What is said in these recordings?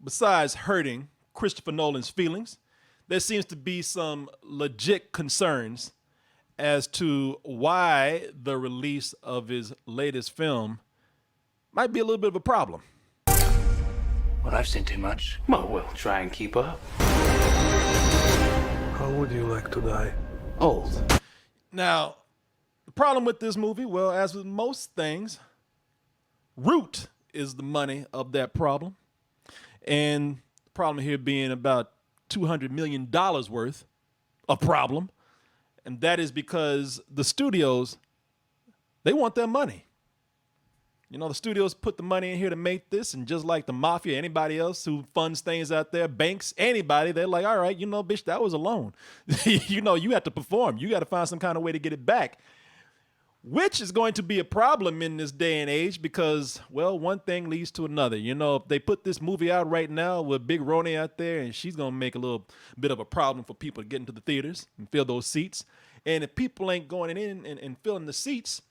besides hurting Christopher Nolan's feelings, there seems to be some legit concerns as to why the release of his latest film might be a little bit of a problem. Well, I've seen too much. Well, we'll try and keep up. How would you like to die? Old. Now, the problem with this movie, well, as with most things, root is the money of that problem. And the problem here being about $200 million worth of problem. And that is because the studios, they want their money. You know, the studios put the money in here to make this, and just like the mafia, anybody else who funds things out there, banks, anybody, they're like, all right, you know, bitch, that was a loan. You know, you have to perform. You got to find some kind of way to get it back, which is going to be a problem in this day and age because, well, one thing leads to another. You know, if they put this movie out right now with Big Roni out there, and she's going to make a little bit of a problem for people to get into the theaters and fill those seats. And if people ain't going in and filling the seats,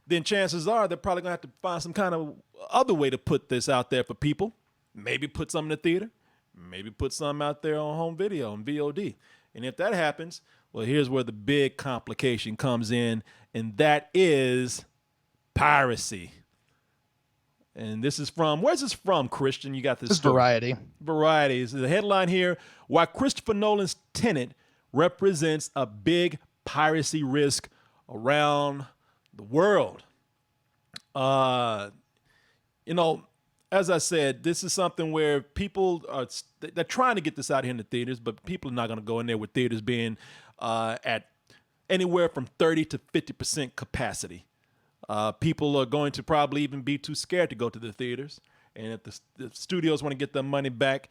then chances are they're probably going to have to find some kind of other way to put this out there for people. Maybe put some in the theater. Maybe put some out there on home video and VOD. And if that happens, well, here's where the big complication comes in, and that is piracy. And this is from, where's this from, Christian? You got this story. Variety. Variety. Is the headline here, why Christopher Nolan's Tenet represents a big piracy risk around the world. You know, as I said, this is something where people are, they're trying to get this out here in the theaters, but people are not going to go in there with theaters being at anywhere from 30 to 50% capacity. People are going to probably even be too scared to go to the theaters. And if the studios want to get their money back,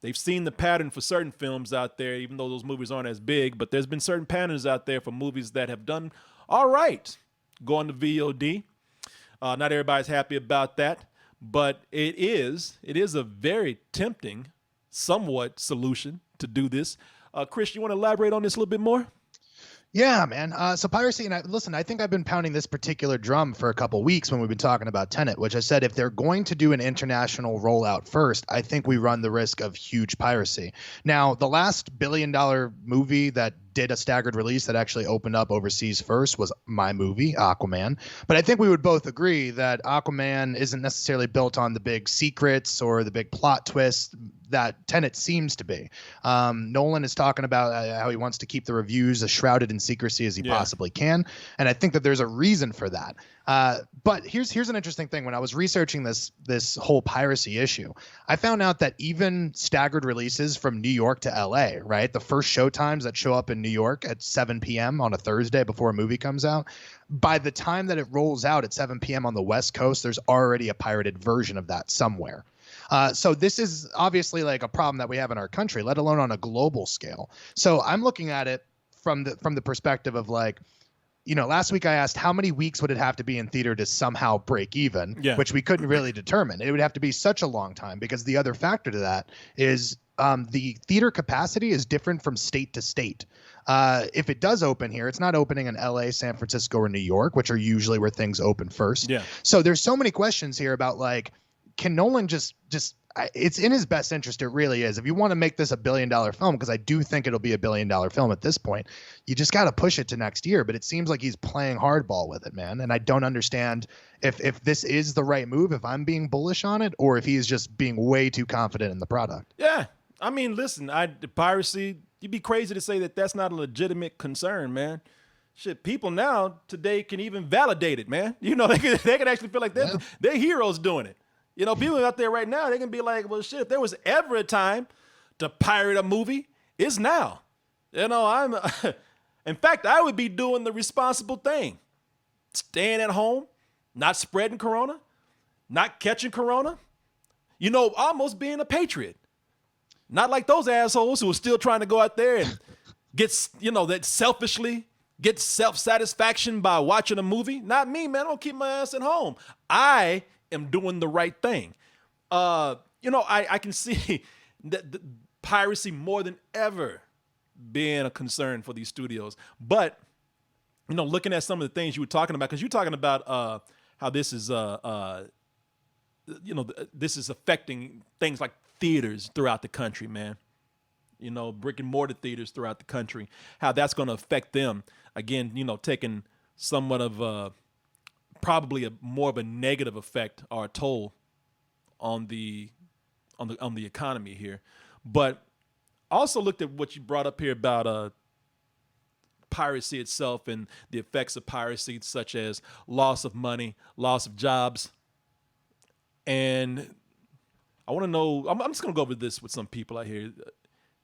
they've seen the pattern for certain films out there, even though those movies aren't as big, but there's been certain patterns out there for movies that have done all right going to VOD. Not everybody's happy about that, but it is a very tempting, somewhat solution to do this. Chris, you want to elaborate on this a little bit more? Yeah, man. So piracy, and I think I've been pounding this particular drum for a couple weeks when we've been talking about Tenet, which I said if they're going to do an international rollout first, I think we run the risk of huge piracy. Now, the last billion-dollar movie that did a staggered release that actually opened up overseas first was my movie, Aquaman. But I think we would both agree that Aquaman isn't necessarily built on the big secrets or the big plot twists that Tenet seems to be. Nolan is talking about how he wants to keep the reviews as shrouded in secrecy as he possibly can. And I think that there's a reason for that. But here's an interesting thing. When I was researching this whole piracy issue, I found out that even staggered releases from New York to LA, right? The first show times that show up in New York at 7 p.m. on a Thursday before a movie comes out, by the time that it rolls out at 7 p.m. on the West Coast, there's already a pirated version of that somewhere. So this is obviously like a problem that we have in our country, let alone on a global scale. So I'm looking at it from the perspective of like, you know, last week I asked how many weeks would it have to be in theater to somehow break even, which we couldn't really determine. It would have to be such a long time because the other factor to that is the theater capacity is different from state to state. If it does open here, it's not opening in LA, San Francisco, or New York, which are usually where things open first. Yeah. So there's so many questions here about like, can Nolan just it's in his best interest. It really is. If you want to make this $1 billion film, because I do think it'll be $1 billion film at this point, you just got to push it to next year. But it seems like he's playing hardball with it, man. And I don't understand if this is the right move, if I'm being bullish on it, or if he's just being way too confident in the product. Yeah. I mean, listen, the piracy, you'd be crazy to say that that's not a legitimate concern, man. Shit, people now today can even validate it, man. You know, they can actually feel like they're heroes doing it. You know, people out there right now, they can be like, well, shit, if there was ever a time to pirate a movie, it's now. You know, in fact, I would be doing the responsible thing. Staying at home, not spreading corona, not catching corona. You know, almost being a patriot. Not like those assholes who are still trying to go out there and get, you know, that selfishly get self-satisfaction by watching a movie. Not me, man. I don't keep my ass at home. I am doing the right thing. You know, I can see that the piracy more than ever being a concern for these studios. But, you know, looking at some of the things you were talking about, because you're talking about how this is this is affecting things like theaters throughout the country, man. Brick and mortar theaters throughout the country, how that's going to affect them. Again, taking somewhat of probably more of a negative effect or a toll on the economy here. But I also looked at what you brought up here about piracy itself and the effects of piracy, such as loss of money, loss of jobs. And I want to know, I'm just going to go over this with some people out here,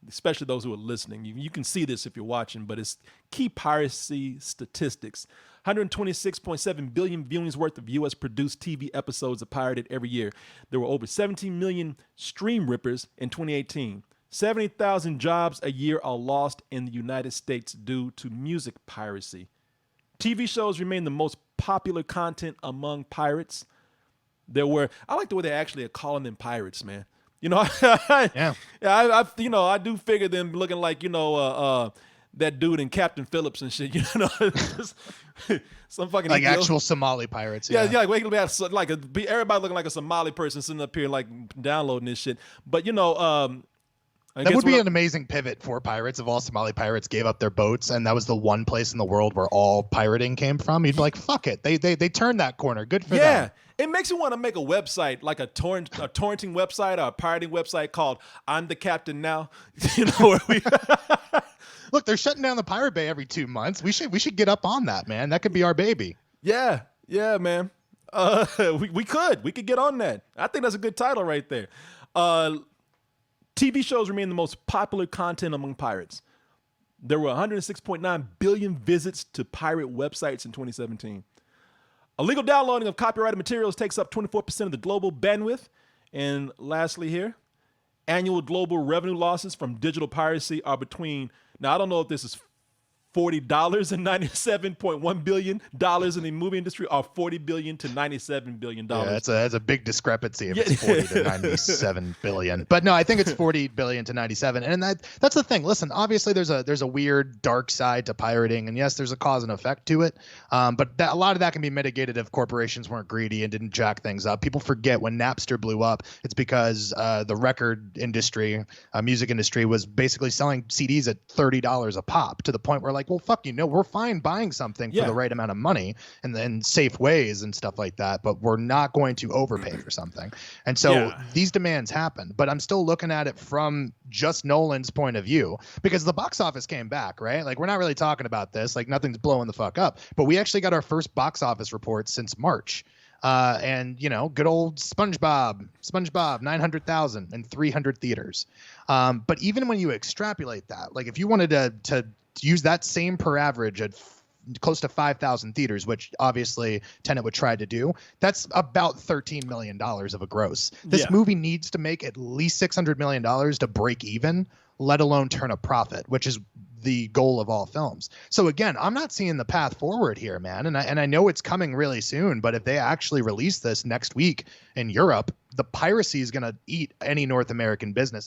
especially those who are listening. You can see this if you're watching, but it's key piracy statistics. 126.7 billion viewings worth of U.S. produced TV episodes are pirated every year. There were over 17 million stream rippers in 2018. 70,000 jobs a year are lost in the United States due to music piracy. TV shows remain the most popular content among pirates. I like the way they actually are calling them pirates, man. Yeah. I do figure them looking like, that dude in Captain Phillips and shit, some fucking like actual Somali pirates. Yeah, like everybody looking like a Somali person sitting up here like downloading this shit. But that would be an amazing pivot for pirates if all Somali pirates gave up their boats and that was the one place in the world where all pirating came from. You'd be like, fuck it. They turned that corner. Good for them. Yeah. It makes you want to make a website, like a torrenting website or a pirating website called I'm the Captain Now. Where we Look, they're shutting down the Pirate Bay every 2 months. We should get up on that, man. That could be our baby. Yeah, man. We could get on that. I think that's a good title right there. TV shows remain the most popular content among pirates. There were 106.9 billion visits to pirate websites in 2017. Illegal downloading of copyrighted materials takes up 24% of the global bandwidth. And lastly here, annual global revenue losses from digital piracy are between, now I don't know if this is $40 and $97.1 billion in the movie industry, or $40 billion to $97 billion. Yeah, that's a big discrepancy if it's 40 to 97 billion. But no, I think it's 40 billion to 97. And that's the thing. Listen, obviously there's a weird dark side to pirating, and yes, there's a cause and effect to it. But a lot of that can be mitigated if corporations weren't greedy and didn't jack things up. People forget when Napster blew up, it's because the record industry, music industry, was basically selling CDs at $30 a pop, to the point where like, well, fuck, we're fine buying something for the right amount of money and then safe ways and stuff like that, but we're not going to overpay for something. And so these demands happen, but I'm still looking at it from just Nolan's point of view, because the box office came back, right? Like, we're not really talking about this, like nothing's blowing the fuck up, but we actually got our first box office report since March. And good old SpongeBob, 900,000 in 300 theaters. But even when you extrapolate that, like if you wanted to use that same per average at close to 5,000 theaters, which obviously Tenet would try to do, that's about $13 million of a gross. This movie needs to make at least $600 million to break even, let alone turn a profit, which is the goal of all films. So again, I'm not seeing the path forward here, man. And I know it's coming really soon, but if they actually release this next week in Europe, the piracy is going to eat any North American business.